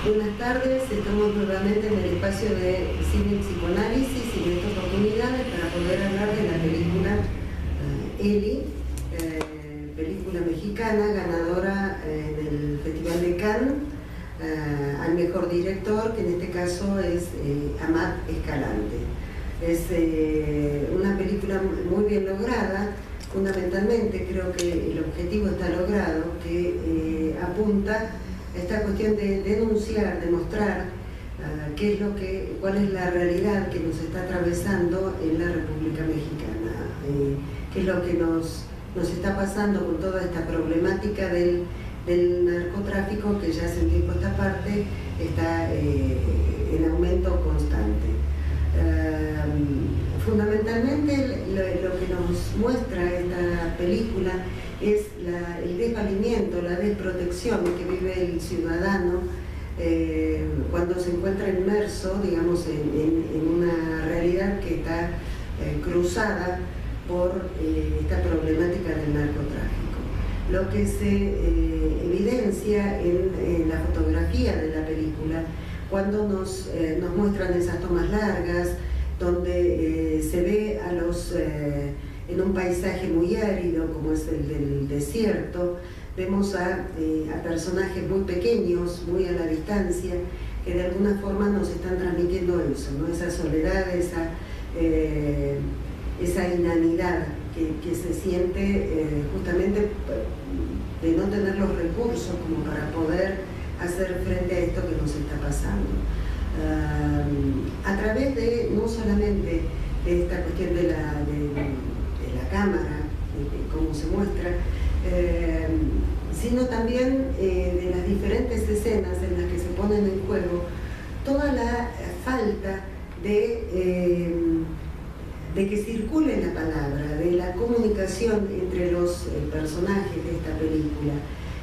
Buenas tardes, estamos nuevamente en el espacio de Cine y Psicoanálisis y en esta oportunidad para poder hablar de la película Eli, película mexicana ganadora del Festival de Cannes al mejor director, que en este caso es Amat Escalante. Es una película muy bien lograda. Fundamentalmente creo que el objetivo está logrado, que apunta a esta cuestión de denunciar, de mostrar cuál es la realidad que nos está atravesando en la República Mexicana, qué es lo que nos está pasando con toda esta problemática del narcotráfico, que ya hace un tiempo esta parte está en aumento constante. Fundamentalmente lo que nos muestra esta película es el desvalimiento, la desprotección que vive el ciudadano cuando se encuentra inmerso, digamos, en una realidad que está cruzada por esta problemática del narcotráfico. Lo que se evidencia en la fotografía de la película, cuando nos muestran esas tomas largas, donde se ve a en un paisaje muy árido, como es el del desierto, vemos a personajes muy pequeños, muy a la distancia, que de alguna forma nos están transmitiendo eso, ¿no? Esa soledad, esa inanidad que se siente justamente de no tener los recursos como para poder hacer frente a esto que nos está pasando. A través de no solamente de esta cuestión de la cámara, de cómo se muestra, sino también de las diferentes escenas en las que se ponen en juego toda la falta de que circule la palabra, de la comunicación entre los personajes de esta película,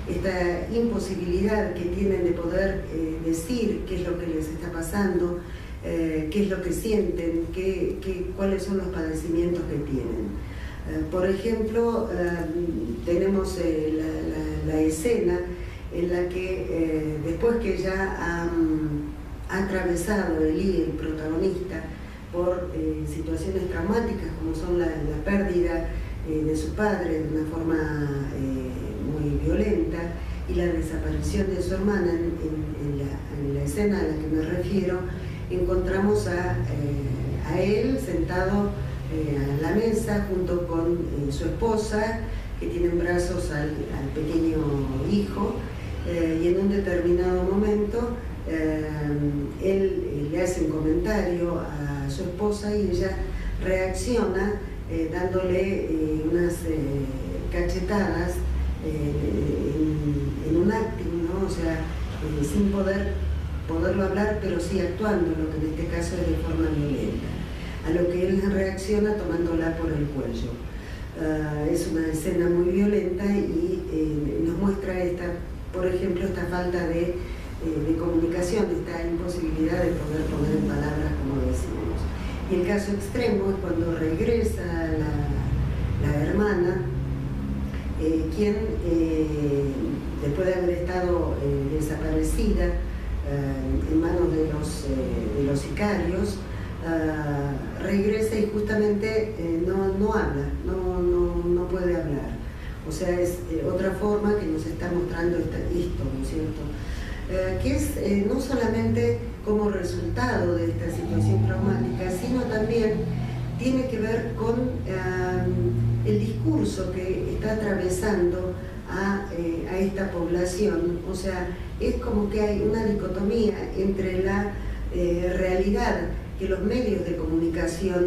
esta imposibilidad que tienen de poder decir qué es lo que les está pasando, qué es lo que sienten, cuáles son los padecimientos que tienen. Por ejemplo, tenemos la escena en la que después que ya ha atravesado Eli, el protagonista, por situaciones traumáticas como son la pérdida de su padre de una forma muy violenta y la desaparición de su hermana, en la escena a la que me refiero, encontramos a él sentado a la mesa junto con su esposa, que tiene en brazos al pequeño hijo, y en un determinado momento él le hace un comentario a su esposa y ella reacciona dándole unas cachetadas en un acting, ¿no? O sea, sin poderlo hablar, pero sí actuando, lo que en este caso es de forma violenta, a lo que él reacciona tomándola por el cuello. Es una escena muy violenta y nos muestra por ejemplo, esta falta de comunicación, esta imposibilidad de poder poner en palabras, como decimos. Y el caso extremo es cuando regresa la hermana, quien después de haber estado desaparecida en manos de los sicarios, regresa y justamente no habla, no puede hablar. O sea, es otra forma que nos está mostrando esto, ¿no es cierto? Que es no solamente como resultado de esta situación traumática, sino también tiene que ver con el discurso que está atravesando a esta población. O sea, es como que hay una dicotomía entre la realidad que los medios de comunicación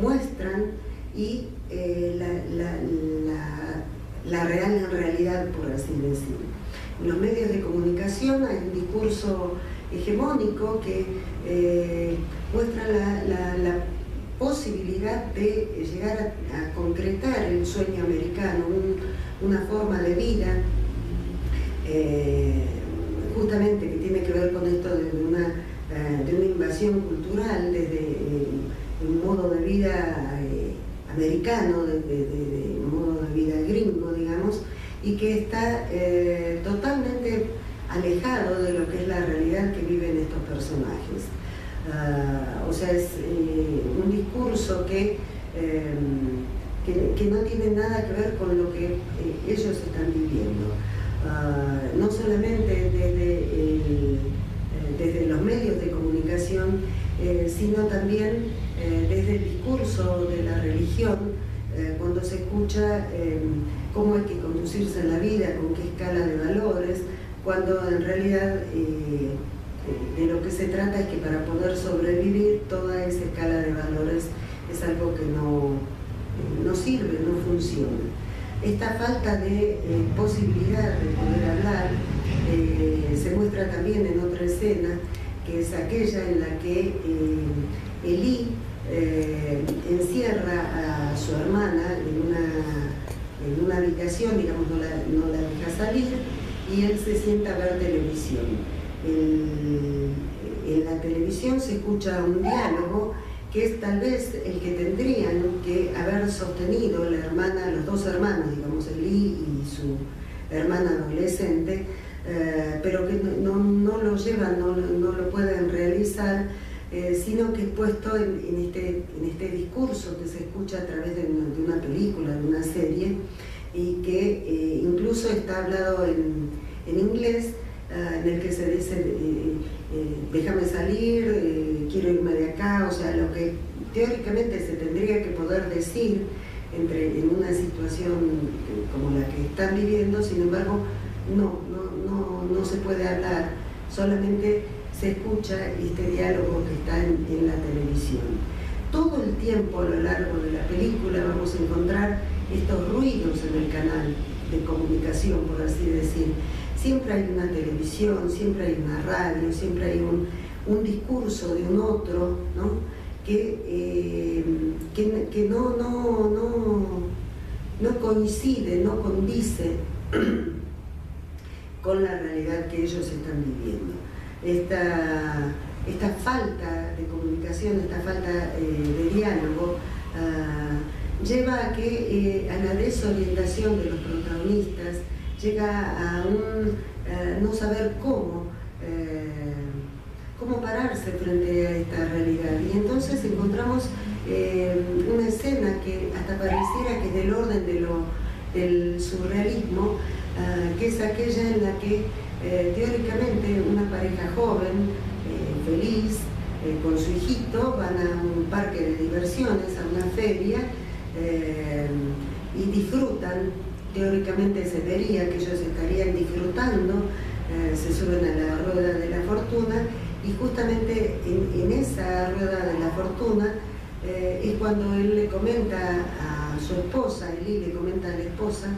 muestran y la real realidad, por así decirlo. En los medios de comunicación hay un discurso hegemónico que muestra la posibilidad de llegar a concretar el sueño americano, una forma de vida justamente que tiene que ver con esto de una invasión cultural, desde un modo de vida americano, de un modo de vida gringo, digamos, y que está totalmente alejado de lo que es la realidad que viven estos personajes. O sea, es un discurso que no tiene nada que ver con lo que ellos están viviendo. No solamente desde los medios de comunicación, sino también desde el discurso de la religión, cuando se escucha cómo hay que conducirse en la vida, con qué escala de valores, cuando en realidad de lo que se trata es que para poder sobrevivir toda esa escala de valores es algo que no sirve, no funciona. Esta falta de posibilidad de poder hablar se muestra también en otra escena, que es aquella en la que Elí encierra a su hermana en una habitación, digamos, no la deja salir, y él se sienta a ver televisión. En la televisión se escucha un diálogo que es tal vez el que tendrían que haber sostenido los dos hermanos, digamos, Elí y su hermana adolescente, pero que no lo llevan, no lo pueden realizar, sino que es puesto en este discurso que se escucha a través de una película, de una serie, y que incluso está hablado en inglés, en el que se dice déjame salir, quiero irme de acá, o sea, lo que teóricamente se tendría que poder decir en una situación como la que están viviendo. Sin embargo, no se puede hablar, solamente se escucha este diálogo que está en la televisión. Todo el tiempo a lo largo de la película vamos a encontrar estos ruidos en el canal de comunicación, por así decir. Siempre hay una televisión, siempre hay una radio, siempre hay un discurso de un otro, ¿no? que no coincide, no condice con la realidad que ellos están viviendo. Esta falta de comunicación, esta falta de diálogo, lleva a la desorientación de los protagonistas, llega a no saber cómo pararse frente a esta realidad. Y entonces encontramos una escena que hasta pareciera que es del orden del surrealismo, que es aquella en la que teóricamente una pareja joven, feliz, con su hijito, van a un parque de diversiones, a una feria, y disfrutan. Teóricamente se vería que ellos estarían disfrutando, se suben a la rueda de la fortuna, y justamente en esa rueda de la fortuna es cuando él le comenta a su esposa, Elí le comenta a la esposa,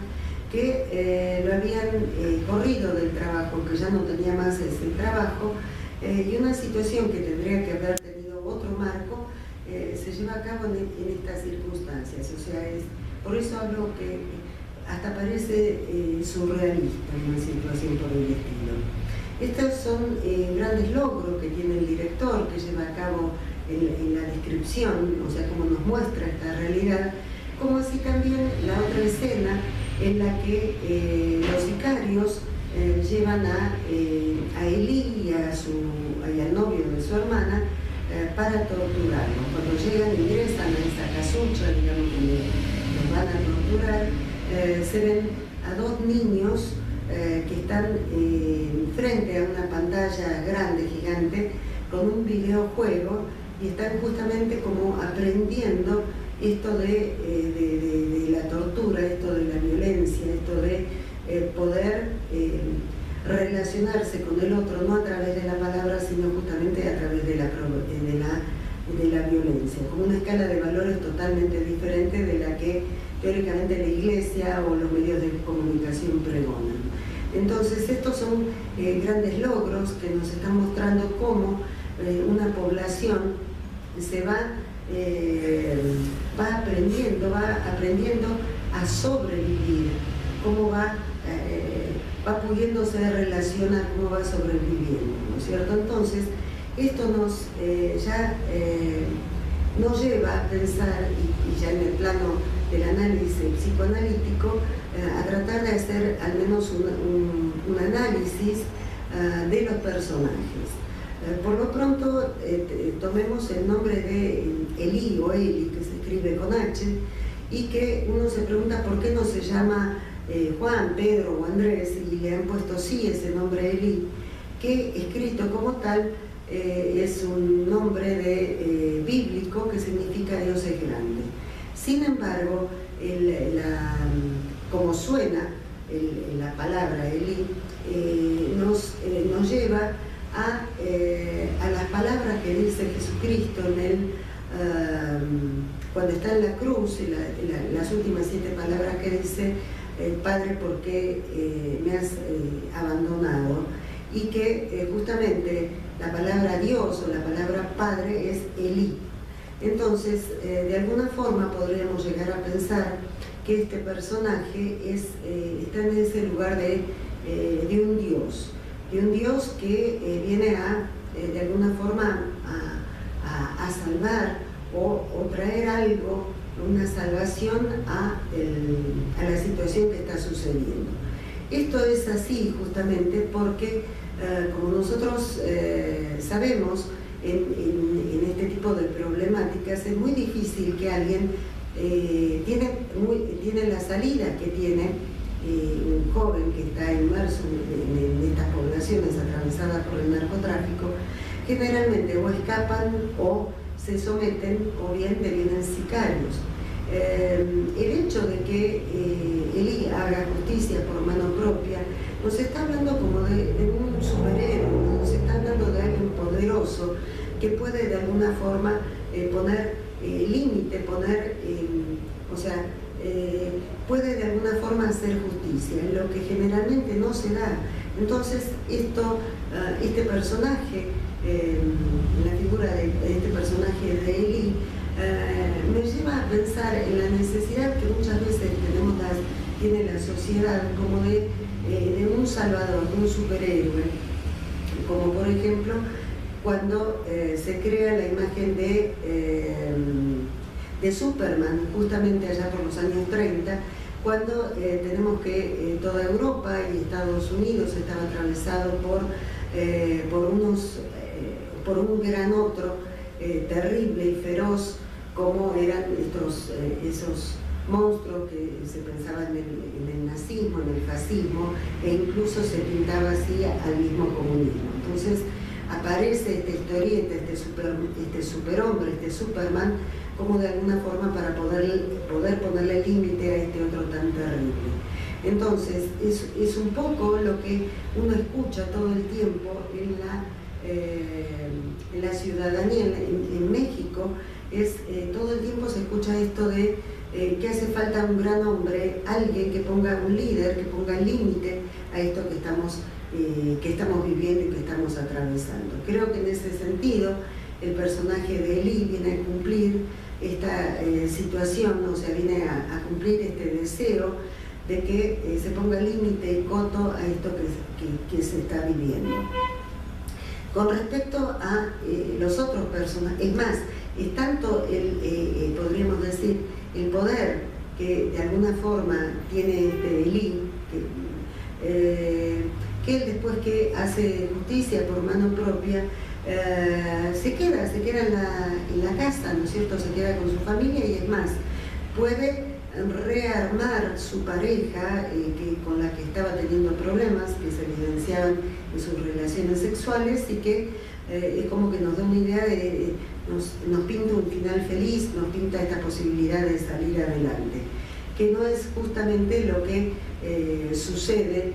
que lo habían corrido del trabajo, que ya no tenía más ese trabajo, y una situación que tendría que haber tenido otro marco se lleva a cabo en estas circunstancias. O sea, por eso hablo que hasta parece surrealista una situación por el estilo. Estos son grandes logros que tiene el director, que lleva a cabo en la descripción, o sea, cómo nos muestra esta realidad, como así también la otra escena en la que los sicarios llevan a Elí y al novio de su hermana para torturarlos. Cuando llegan, ingresan a esa casucha, digamos, donde los van a torturar, se ven a dos niños que están frente a una pantalla grande, gigante, con un videojuego, y están justamente como aprendiendo esto de la tortura, esto de la violencia, esto de poder relacionarse con el otro, no a través de la palabra, sino justamente a través de la violencia, con una escala de valores totalmente diferente de la que teóricamente la Iglesia o los medios de comunicación pregonan. Entonces, estos son grandes logros que nos están mostrando cómo una población se va aprendiendo a sobrevivir, cómo va pudiéndose relacionar, cómo va sobreviviendo, ¿no es cierto? Entonces, esto nos lleva a pensar, y ya en el plano del análisis psicoanalítico, a tratar de hacer al menos un análisis de los personajes. Por lo pronto, tomemos el nombre de Eli o Eli, que se escribe con H, y que uno se pregunta por qué no se llama Juan, Pedro o Andrés, y le han puesto sí ese nombre Eli, que escrito como tal es un nombre bíblico que significa Dios es grande. Sin embargo, como suena la palabra Eli, nos lleva a las palabras que dice Jesucristo cuando está en la cruz, las últimas 7 palabras que dice: Padre, ¿por qué me has abandonado? Y que justamente la palabra Dios o la palabra Padre es Eli. Entonces, de alguna forma podríamos llegar a pensar que este personaje está en ese lugar de un Dios que viene de alguna forma a salvar o traer algo, una salvación a la situación que está sucediendo. Esto es así justamente porque, como nosotros sabemos, en este tipo de problemáticas es muy difícil que alguien tiene la salida que tiene un joven que está inmerso en estas poblaciones atravesadas por el narcotráfico. Generalmente o escapan o se someten o bien devienen sicarios. El hecho de que Eli haga justicia por mano propia nos está hablando como de un superhéroe, nos está hablando de alguien poderoso que puede de alguna forma poner límite, puede de alguna forma hacer justicia, lo que generalmente no se da. Entonces este personaje, la figura de este personaje de Eli, me lleva a pensar en la necesidad que muchas veces tiene la sociedad como de un salvador, de un superhéroe, como por ejemplo cuando se crea la imagen de Superman, justamente allá por los años 30, cuando tenemos que toda Europa y Estados Unidos estaba atravesado por un gran otro terrible y feroz, como eran esos monstruos que se pensaban en el nazismo, en el fascismo, e incluso se pintaba así al mismo comunismo. Entonces aparece esta historieta, este superhombre, este Superman, como de alguna forma para poder ponerle límite a este otro tan terrible. Entonces es un poco lo que uno escucha todo el tiempo en la ciudadanía en México. Todo el tiempo se escucha esto de que hace falta un gran hombre, alguien que ponga un líder, que ponga límite a esto que estamos viviendo y que estamos atravesando. Creo que en ese sentido el personaje de Eli viene a cumplir esta situación, o sea, viene a cumplir este deseo de que se ponga límite y coto a esto que se está viviendo. Con respecto a los otros personajes, es más, es tanto podríamos decir, el poder que de alguna forma tiene Eli, que él después que hace justicia por mano propia, se queda en la casa, ¿no es cierto? Se queda con su familia y es más, puede rearmar su pareja con la que estaba teniendo problemas, que se evidenciaban en sus relaciones sexuales, y que es como que nos da una idea nos pinta un final feliz, nos pinta esta posibilidad de salir adelante, que no es justamente lo que sucede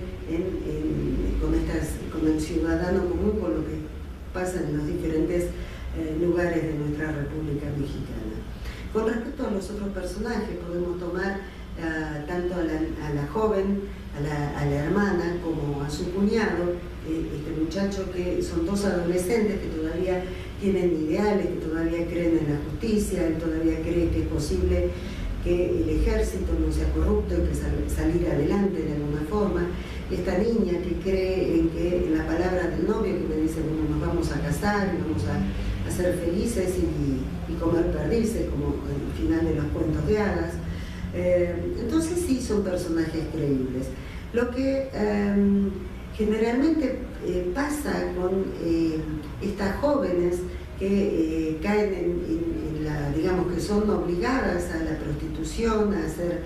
con el ciudadano común, con lo que pasa en los diferentes lugares de nuestra República Mexicana. Con respecto a los otros personajes, podemos tomar tanto a la joven, a la hermana, como a su cuñado, este muchacho, que son dos adolescentes que todavía tienen ideales, que todavía creen en la justicia, él todavía cree que es posible que el ejército no sea corrupto y que salir adelante de alguna forma. Esta niña que cree en la palabra del novio, que me dice, bueno, nos vamos a casar y vamos a ser felices y comer perdices, como el final de los cuentos de hadas. Entonces sí son personajes creíbles. Lo que generalmente pasa con estas jóvenes que caen en la, digamos, que son obligadas a la prostitución, a ser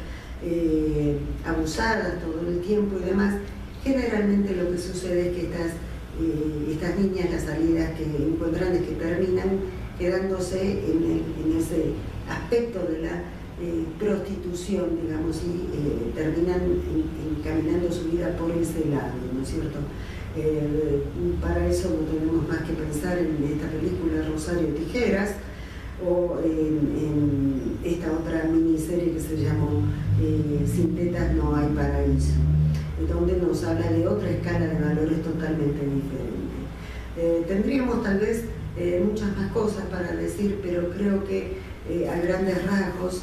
abusadas todo el tiempo y demás. Generalmente lo que sucede es que estas niñas, las salidas que encuentran es que terminan quedándose en ese aspecto de la prostitución, digamos, y terminan encaminando su vida por ese lado, ¿no es cierto? Para eso no tenemos más que pensar en esta película Rosario Tijeras o en esta otra miniserie que se llamó Sin tetas no hay paraíso, donde nos habla de otra escala de valores totalmente diferente. Tendríamos tal vez muchas más cosas para decir, pero creo que a grandes rasgos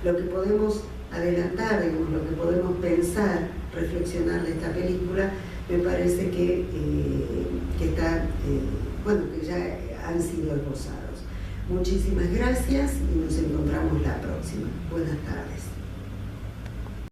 lo que podemos adelantar, digamos, lo que podemos pensar, reflexionar de esta película, me parece que está, bueno, que ya han sido esbozados. Muchísimas gracias y nos encontramos la próxima. Buenas tardes.